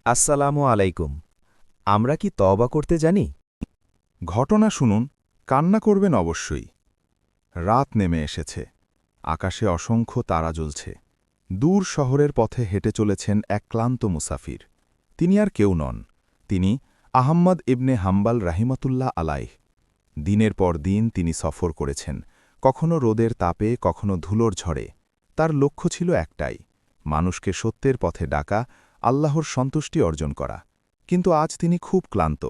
আসসালামু আলাইকুম। আমরা কি তওবা করতে জানি? ঘটনা শুনুন, কান্না করবেন অবশ্যই। রাত নেমে এসেছে, আকাশে অসংখ্য তারা জ্বলছে। দূর শহরের পথে হেঁটে চলেছেন এক ক্লান্ত মুসাফির। তিনি আর কেউ নন, তিনি আহম্মদ ইবনে হাম্বাল রাহিমাতুল্লাহ আলাইহ। দিনের পর দিন তিনি সফর করেছেন, কখনো রোদের তাপে, কখনো ধুলোর ঝড়ে। তার লক্ষ্য ছিল একটাই, মানুষকে সত্যের পথে ডাকা, আল্লাহর সন্তুষ্টি অর্জন করা। কিন্তু আজ তিনি খুব ক্লান্ত,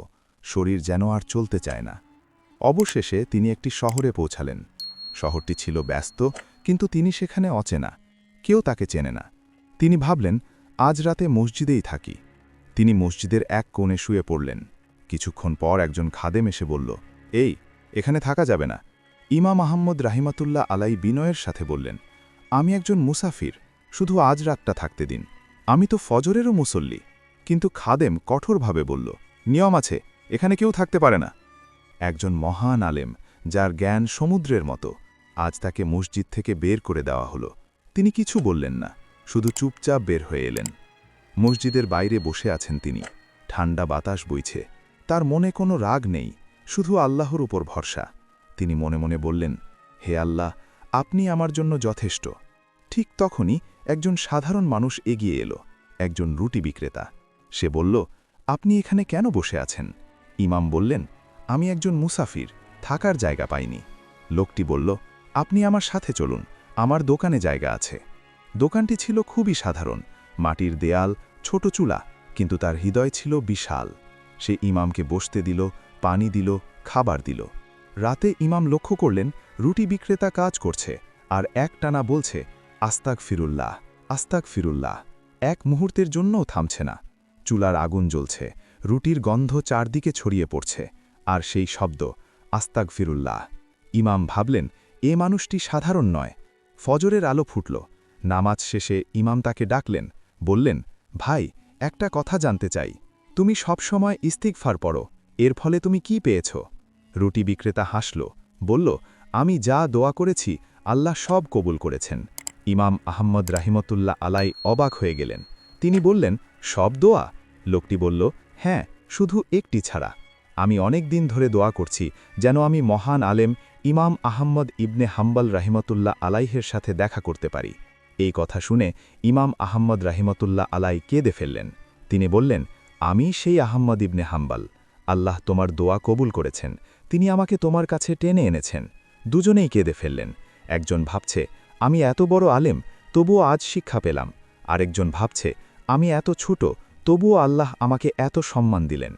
শরীর যেন আর চলতে চায় না। অবশেষে তিনি একটি শহরে পৌঁছালেন। শহরটি ছিল ব্যস্ত, কিন্তু তিনি সেখানে অচেনা, কেউ তাকে চেনে না। তিনি ভাবলেন, আজ রাতে মসজিদেই থাকি। তিনি মসজিদের এক কোণে শুয়ে পড়লেন। কিছুক্ষণ পর একজন খাদেম এসে বলল, এই, এখানে থাকা যাবে না। ইমাম আহম্মদ রাহিমাতুল্লাহ আলাই বিনয়ের সাথে বললেন, আমি একজন মুসাফির, শুধু আজ রাতটা থাকতে দিন। আমি তো ফজরেরও মুসল্লি। কিন্তু খাদেম কঠোরভাবে বলল, নিয়ম আছে, এখানে কেউ থাকতে পারে না। একজন মহান আলেম, যার জ্ঞান সমুদ্রের মতো, আজ তাকে মসজিদ থেকে বের করে দেওয়া হলো। তিনি কিছু বললেন না, শুধু চুপচাপ বের হয়ে এলেন। মসজিদের বাইরে বসে আছেন তিনি, ঠান্ডা বাতাস বইছে। তার মনে কোনো রাগ নেই, শুধু আল্লাহর উপর ভরসা। তিনি মনে মনে বললেন, হে আল্লাহ, আপনি আমার জন্য যথেষ্ট। ঠিক তখনই একজন সাধারণ মানুষ এগিয়ে এলো, একজন রুটি বিক্রেতা। সে বলল, আপনি এখানে কেন বসে আছেন? ইমাম বললেন, আমি একজন মুসাফির, থাকার জায়গা পাইনি। লোকটি বলল, আপনি আমার সাথে চলুন, আমার দোকানে জায়গা আছে। দোকানটি ছিল খুবই সাধারণ, মাটির দেয়াল, ছোট চুলা, কিন্তু তার হৃদয় ছিল বিশাল। সে ইমামকে বসতে দিল, পানি দিল, খাবার দিল। রাতে ইমাম লক্ষ্য করলেন, রুটি বিক্রেতা কাজ করছে, আর একটানা বলছে, আস্তাক ফিরুল্লাহ, আস্তাক ফিরুল্লাহ। এক মুহূর্তের জন্যও থামছে না। চুলার আগুন জ্বলছে, রুটির গন্ধ চারদিকে ছড়িয়ে পড়ছে, আর সেই শব্দ, আস্তাক ফিরুল্লাহ। ইমাম ভাবলেন, এ মানুষটি সাধারণ নয়। ফজরের আলো ফুটল। নামাজ শেষে ইমাম তাকে ডাকলেন, বললেন, ভাই, একটা কথা জানতে চাই। তুমি সবসময় ইস্তিগফার পড়ো, এর ফলে তুমি কি পেয়েছ? রুটি বিক্রেতা হাসল, বলল, আমি যা দোয়া করেছি আল্লাহ সব কবুল করেছেন। ইমাম আহম্মদ রাহিমতুল্লাহ আলাই অবাক হয়ে গেলেন। তিনি বললেন, সব দোয়া? লোকটি বলল, হ্যাঁ, শুধু একটি ছাড়া। আমি অনেক দিন ধরে দোয়া করছি যেন আমি মহান আলেম ইমাম আহম্মদ ইবনে হাম্বাল রাহিমতুল্লাহ আলাইহের সাথে দেখা করতে পারি। এই কথা শুনে ইমাম আহম্মদ রাহিমতুল্লাহ আলাই কেঁদে ফেললেন। তিনি বললেন, আমি সেই আহম্মদ ইবনে হাম্বাল। আল্লাহ তোমার দোয়া কবুল করেছেন, তিনি আমাকে তোমার কাছে টেনে এনেছেন। দুজনেই কেঁদে ফেললেন। একজন ভাবছে, আমি এত বড় আলেম, তবুও আজ শিক্ষা পেলাম। আরেকজন ভাবছে, আমি এত ছোট, তবুও আল্লাহ আমাকে এত সম্মান দিলেন।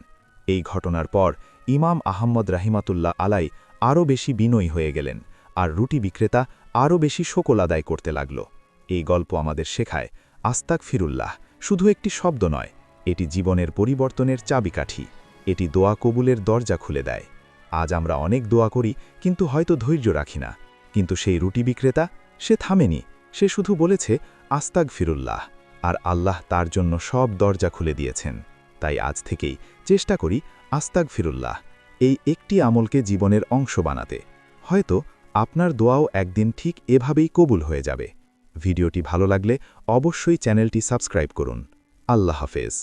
এই ঘটনার পর ইমাম আহম্মদ রাহিমাতুল্লাহ আলাই আরও বেশি বিনয়ী হয়ে গেলেন, আর রুটি বিক্রেতা আরও বেশি শোকল আদায় করতে লাগল। এই গল্প আমাদের শেখায়, আস্তাক ফিরুল্লাহ শুধু একটি শব্দ নয়, এটি জীবনের পরিবর্তনের চাবিকাঠি। এটি দোয়া কবুলের দরজা খুলে দেয়। আজ আমরা অনেক দোয়া করি, কিন্তু হয়তো ধৈর্য রাখি না। কিন্তু সেই রুটি বিক্রেতা, সে থামেনি, সে শুধু বলেছে, আস্তাক ফিরুল্লাহ, আর আল্লাহ তার জন্য সব দরজা খুলে দিয়েছেন। তাই আজ থেকেই চেষ্টা করি আস্তাক ফিরুল্লাহ, এই একটি আমলকে জীবনের অংশ বানাতে। হয়তো আপনার দোয়াও একদিন ঠিক এভাবেই কবুল হয়ে যাবে। ভিডিওটি ভালো লাগলে অবশ্যই চ্যানেলটি সাবস্ক্রাইব করুন। আল্লাহ হাফেজ।